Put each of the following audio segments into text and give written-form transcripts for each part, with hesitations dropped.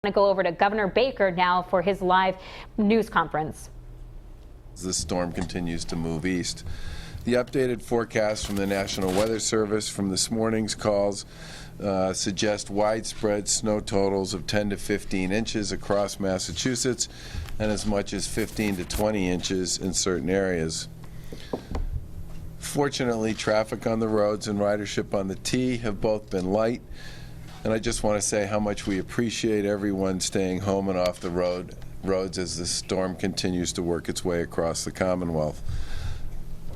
To go over to Governor Baker now for his live news conference. The storm continues to move east. The updated forecast from the National Weather Service from this morning's calls suggest widespread snow totals of 10 to 15 inches across Massachusetts and as much as 15 to 20 inches in certain areas. Fortunately, traffic on the roads and ridership on the T have both been light. And I just want to say how much we appreciate everyone staying home and off the roads as the storm continues to work its way across the Commonwealth.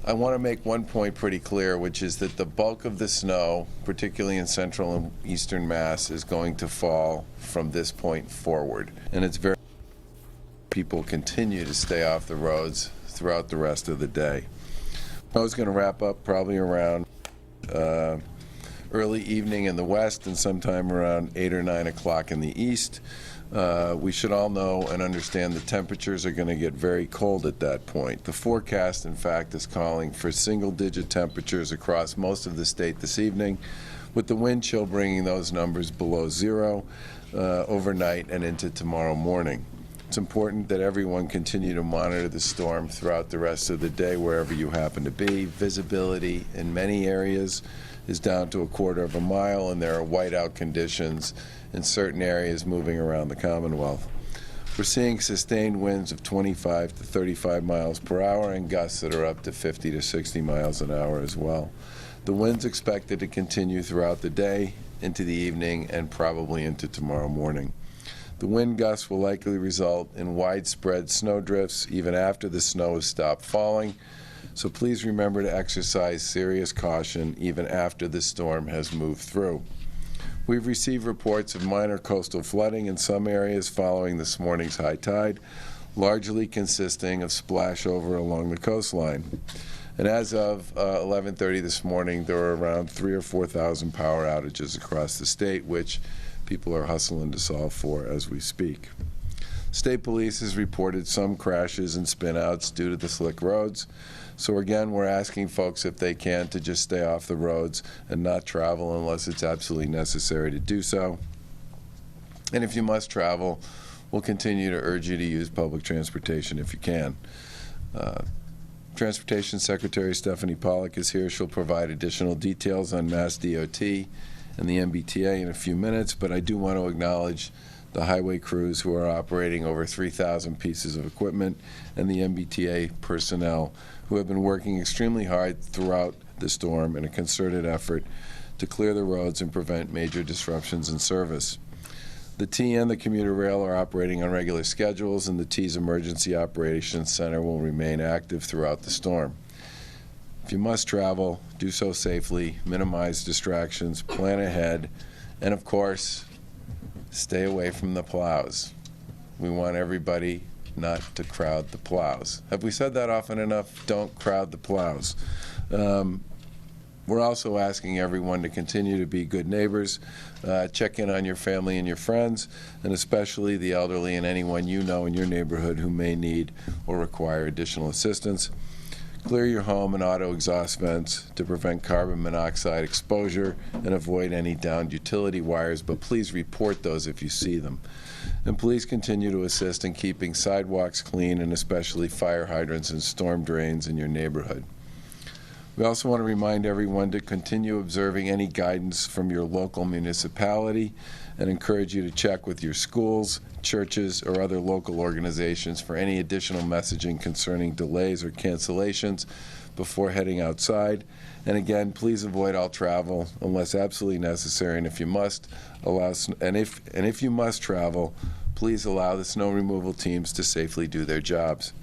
I want to make one point pretty clear, which is that the bulk of the snow, particularly in central and eastern Mass, is going to fall from this point forward. And it's very people continue to stay off the roads throughout the rest of the day. I was going to wrap up probably around early evening in the west and sometime around 8 or 9 o'clock in the east. We should all know and understand the temperatures are going to get very cold at that point. The forecast, in fact, is calling for single-digit temperatures across most of the state this evening, with the wind chill bringing those numbers below zero overnight and into tomorrow morning. It's important that everyone continue to monitor the storm throughout the rest of the day wherever you happen to be. Visibility in many areas is down to 1/4 mile, and there are whiteout conditions in certain areas moving around the Commonwealth. We're seeing sustained winds of 25 to 35 miles per hour and gusts that are up to 50 to 60 miles an hour as well. The wind's expected to continue throughout the day, into the evening, and probably into tomorrow morning. The wind gusts will likely result in widespread snow drifts even after the snow has stopped falling. So please remember to exercise serious caution even after the storm has moved through. We've received reports of minor coastal flooding in some areas following this morning's high tide, largely consisting of splashover along the coastline. And as of 11:30 this morning, there were around 3,000 or 4,000 power outages across the state, which people are hustling to solve for as we speak. State police has reported some crashes and spin-outs due to the slick roads. So again, we're asking folks, if they can, to just stay off the roads and not travel unless it's absolutely necessary to do so. And if you must travel, we'll continue to urge you to use public transportation if you can. Transportation Secretary Stephanie Pollack is here. She'll provide additional details on Mass DOT and the MBTA in a few minutes, but I do want to acknowledge the highway crews who are operating over 3,000 pieces of equipment and the MBTA personnel who have been working extremely hard throughout the storm in a concerted effort to clear the roads and prevent major disruptions in service. The T and the commuter rail are operating on regular schedules, and the T's Emergency Operations Center will remain active throughout the storm. If you must travel, do so safely, minimize distractions, plan ahead, and of course, stay away from the plows. We want everybody not to crowd the plows. Have we said that often enough? Don't crowd the plows. We're also asking everyone to continue to be good neighbors, check in on your family and your friends, and especially the elderly and anyone you know in your neighborhood who may need or require additional assistance. Clear your home and auto exhaust vents to prevent carbon monoxide exposure and avoid any downed utility wires, but please report those if you see them. And please continue to assist in keeping sidewalks clean, and especially fire hydrants and storm drains in your neighborhood. We also want to remind everyone to continue observing any guidance from your local municipality and encourage you to check with your schools, churches, or other local organizations for any additional messaging concerning delays or cancellations before heading outside. And again, please avoid all travel unless absolutely necessary, and if you must if you must travel, please allow the snow removal teams to safely do their jobs.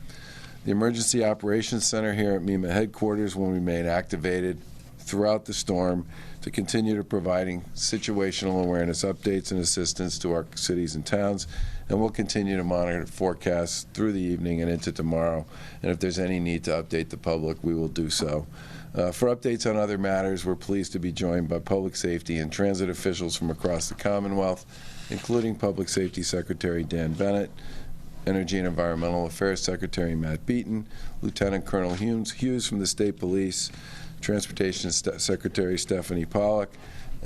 The Emergency Operations Center here at MEMA headquarters will remain activated throughout the storm to continue to providing situational awareness updates and assistance to our cities and towns, and we'll continue to monitor forecasts through the evening and into tomorrow, and if there's any need to update the public, we will do so. For updates on other matters, we're pleased to be joined by public safety and transit officials from across the Commonwealth, including Public Safety Secretary Dan Bennett, Energy and Environmental Affairs Secretary Matt Beaton, Lieutenant Colonel Hughes from the State Police, Transportation Secretary Stephanie Pollack,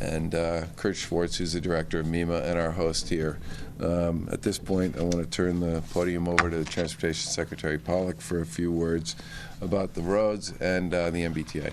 and Kurt Schwartz, who's the director of MEMA, and our host here. At this point, I want to turn the podium over to Transportation Secretary Pollack for a few words about the roads and the MBTA.